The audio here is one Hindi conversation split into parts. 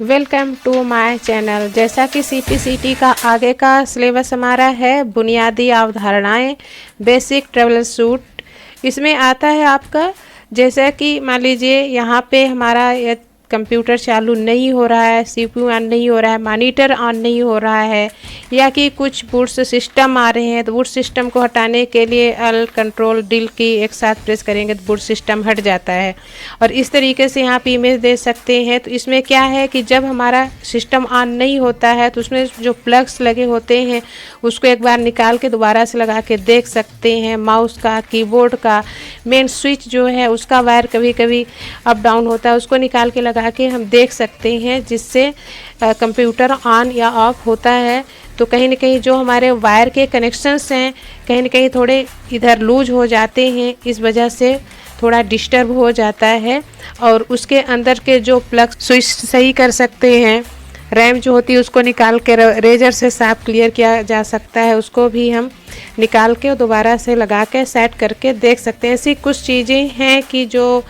Welcome to my channel. जैसा कि सीपीसीटी का आगे का सिलेबस हमारा है बुनियादी अवधारणाएं, बेसिक ट्रेवल सूट। इसमें आता है आपका, जैसा कि मान लीजिए यहाँ पे हमारा ये कंप्यूटर चालू नहीं हो रहा है, सीपीयू ऑन नहीं हो रहा है, मॉनिटर ऑन नहीं हो रहा है, या कि कुछ बूट सिस्टम आ रहे हैं तो बूट सिस्टम को हटाने के लिए अल्ट कंट्रोल डिल की एक साथ प्रेस करेंगे तो बूट सिस्टम हट जाता है। और इस तरीके से यहाँ पे इमेज दे सकते हैं। तो इसमें क्या है कि जब हमारा सिस्टम ऑन नहीं होता है तो उसमें जो प्लग्स लगे होते हैं उसको एक बार निकाल के दोबारा से लगा के देख सकते हैं। माउस का, कीबोर्ड का, मेन स्विच जो है उसका वायर कभी कभी अप डाउन होता है, उसको निकाल के लगा के हम देख सकते हैं, जिससे कंप्यूटर ऑन या ऑफ होता है। तो कहीं ना कहीं जो हमारे वायर के कनेक्शंस हैं कहीं ना कहीं थोड़े इधर लूज हो जाते हैं, इस वजह से थोड़ा डिस्टर्ब हो जाता है। और उसके अंदर के जो प्लग स्विच सही कर सकते हैं। रैम जो होती है उसको निकाल के रेजर से साफ क्लियर किया जा सकता है, उसको भी हम निकाल के दोबारा से लगा के सेट करके देख सकते हैं। ऐसी कुछ चीज़ें हैं कि जो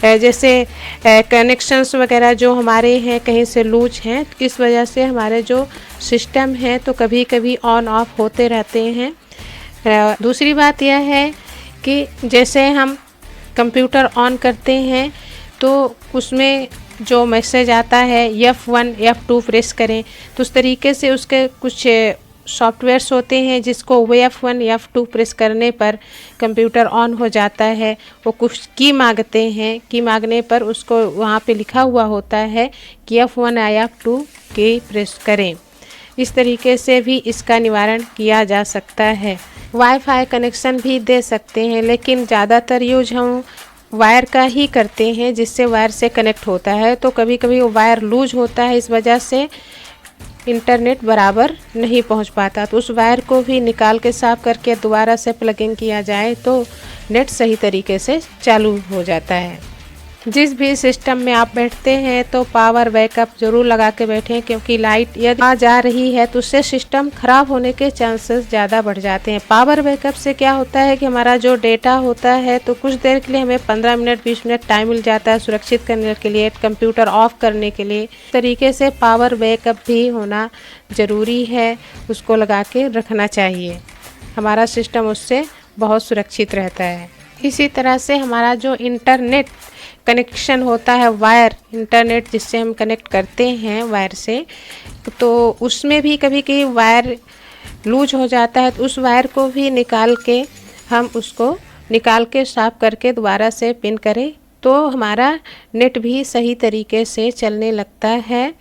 जैसे कनेक्शंस वगैरह जो हमारे हैं कहीं से लूज हैं, इस वजह से हमारे जो सिस्टम है तो कभी कभी ऑन ऑफ होते रहते हैं। दूसरी बात यह है कि जैसे हम कंप्यूटर ऑन करते हैं तो उसमें जो मैसेज आता है F1 F2 प्रेस करें, तो उस तरीके से उसके कुछ सॉफ्टवेयर्स होते हैं जिसको F1 F2 प्रेस करने पर कंप्यूटर ऑन हो जाता है। वो कुछ की मांगते हैं, की मांगने पर उसको वहाँ पे लिखा हुआ होता है कि F1 या F2 की प्रेस करें। इस तरीके से भी इसका निवारण किया जा सकता है। वाईफाई कनेक्शन भी दे सकते हैं, लेकिन ज़्यादातर यूज हम वायर का ही करते हैं जिससे वायर से कनेक्ट होता है। तो कभी कभी वो वायर लूज होता है, इस वजह से इंटरनेट बराबर नहीं पहुंच पाता। तो उस वायर को भी निकाल के साफ करके दोबारा से प्लग इन किया जाए तो नेट सही तरीके से चालू हो जाता है। जिस भी सिस्टम में आप बैठते हैं तो पावर बैकअप ज़रूर लगा के बैठें, क्योंकि लाइट यदि आ जा रही है तो उससे सिस्टम ख़राब होने के चांसेस ज़्यादा बढ़ जाते हैं। पावर बैकअप से क्या होता है कि हमारा जो डेटा होता है तो कुछ देर के लिए हमें 15 मिनट 20 मिनट टाइम मिल जाता है सुरक्षित करने के लिए, कंप्यूटर ऑफ करने के लिए। इस तरीके से पावर बैकअप भी होना ज़रूरी है, उसको लगा के रखना चाहिए। हमारा सिस्टम उससे बहुत सुरक्षित रहता है। इसी तरह से हमारा जो इंटरनेट कनेक्शन होता है, वायर इंटरनेट जिससे हम कनेक्ट करते हैं वायर से, तो उसमें भी कभी कभी वायर लूज हो जाता है। तो उस वायर को भी निकाल के हम उसको निकाल के साफ करके दोबारा से पिन करें तो हमारा नेट भी सही तरीके से चलने लगता है।